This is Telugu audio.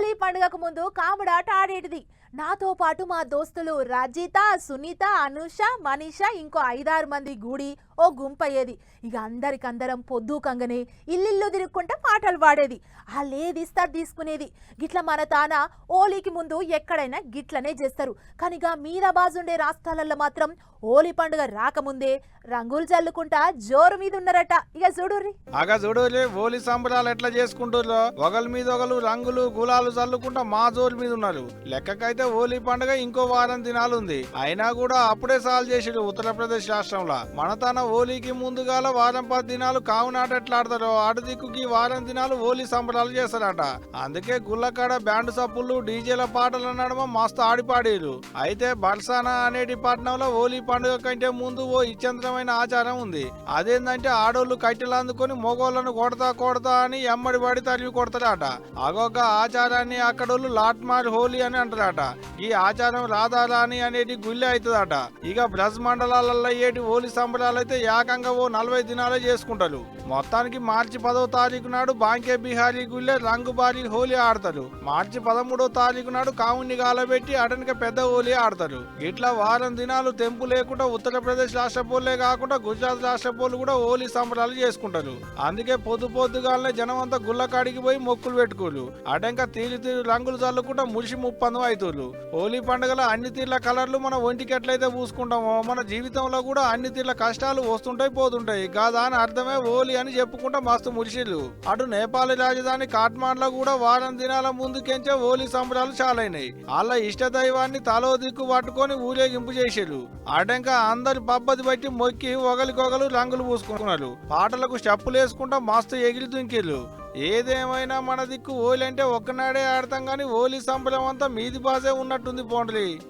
హోలీ పండుగకు ముందు కాముడాట ఆడేటిది. నాతో పాటు మా దోస్తులు రజిత, సునీత, అనుష, మనీష ఇంకో 5-6 మంది గూడి ఓ గుంపయ్యేది. ఇక అందరికందరం పొద్దుకంగానే ఇల్లిల్లు తిరుక్కుంటే పాటలు పాడేది. లేదిస్తారు తీసుకునేది. గిట్ల మన తాన హోలీకి ముందు ఎక్కడైనా గిట్లనే చేస్తారు. కానీ ఇక మీద బాజుండే రాష్ట్రాలలో మాత్రం హోలీ పండుగ రాకముందే రంగులు చల్లుకుంటా జోరు మీద ఉన్నారట. ఇక చూడుర్రి చూడుర్రి హోలీ సంబరాలు ఎట్లా చేసుకుంటారో. ఒకరి మీద ఒకరు రంగులు గులాలు చల్లుకుంటా మా జోరు మీద ఉన్నారు. లెక్కకైతే హోలీ పండుగ ఇంకో వారం దినాలు ఉంది. అయినా కూడా అప్పుడే సాల్వ్ చేసిరు ఉత్తరప్రదేశ్ రాష్ట్రంలో. మన తన హోలీకి ముందుగాల వారం 10 దినాలు కావునాట ఎట్లా ఆడతారో ఆడు దిక్కుకి వారం దినాలు హోలీ సంబరాలు చేస్తారట. అందుకే గుళ్ళకాడ బ్యాండ్ సప్పులు డీజేల పాటల నడమ మస్తు ఆడిపాడేరు. అయితే బర్సానా అనేటి పట్టణంలో హోలీ పండుగ కంటే ముందు ఓ ఇచ్చంద్రమైన ఆచారం ఉంది. అదేంటంటే ఆడోళ్లు కట్టెలు అందుకొని మొగోళ్లను కొడతా అని ఎమ్మడి పడి తరిమి కొడతారట. అగొక ఆచారాన్ని అక్కడోళ్ళు లాట్మార్ హోలీ అని అంటారట. ఈ ఆచారం రాధారాణి అనేటి గుళ్ళే అవుతుందట. ఇక బ్రజ్ మండలాలలో ఏటి హోలీ సంబరాలు అయితే ఏకంగా ఓ 40 దినాలే చేసుకుంటారు. మొత్తానికి మార్చి 10వ తారీఖు నాడు బాంకే బిహారీ గుళ్ళే రంగుబారి హోలీ ఆడతారు. మార్చి 13వ తారీఖు నాడు కావుని గాలబెట్టి అటనిక పెద్ద హోలీ ఆడతారు. ఇట్లా వారం దినాలు తెంపు లేకుండా ఉత్తరప్రదేశ్ రాష్ట్ర పోలే కాకుండా గుజరాత్ రాష్ట్ర పోలు కూడా హోలీ సంబరాలు చేసుకుంటారు. అందుకే పొద్దుగాలనే జనం అంతా గుళ్ళకాడికి పోయి మొక్కులు పెట్టుకోరు. అటంక తీరు రంగులు చల్లుకుంటా మురిసి ముప్పందం అవుతారు. హోలీ పండుగలో అన్ని తీర్ల కలర్లు మన ఒంటికి ఎట్లయితే పూసుకుంటామో మన జీవితంలో కూడా అన్ని తీర్ల కష్టాలు వస్తుంటాయి పోతుంటాయి. కాదా అని అర్థమే హోలీ అని చెప్పుకుంటా మస్తు మురిసిళ్ళు. అటు నేపాల్ రాజధాని కాఠ్మాండ్లో కూడా వారం దినాల ముందుకెంచే హోలీ సంబరాలు చాలైనాయి. వాళ్ళ ఇష్ట దైవాన్ని తలో దిక్కు పట్టుకొని ఊరేగింపు చేసేరు. అటంక అందరి పబ్బతి బట్టి మొక్కి ఒకరికొకరు రంగులు పూసుకున్నారు. పాటలకు స్టెప్పులు వేసుకుంటా మస్తు ఎగిరి దుంకిళ్ళు. ఏదేమైనా మన దిక్కు హోలీ అంటే ఒక్కనాడే ఆడతాం గానీ హోలీ సంబరం అంతా మీది బాజే ఉన్నట్టుంది పోండ్రి.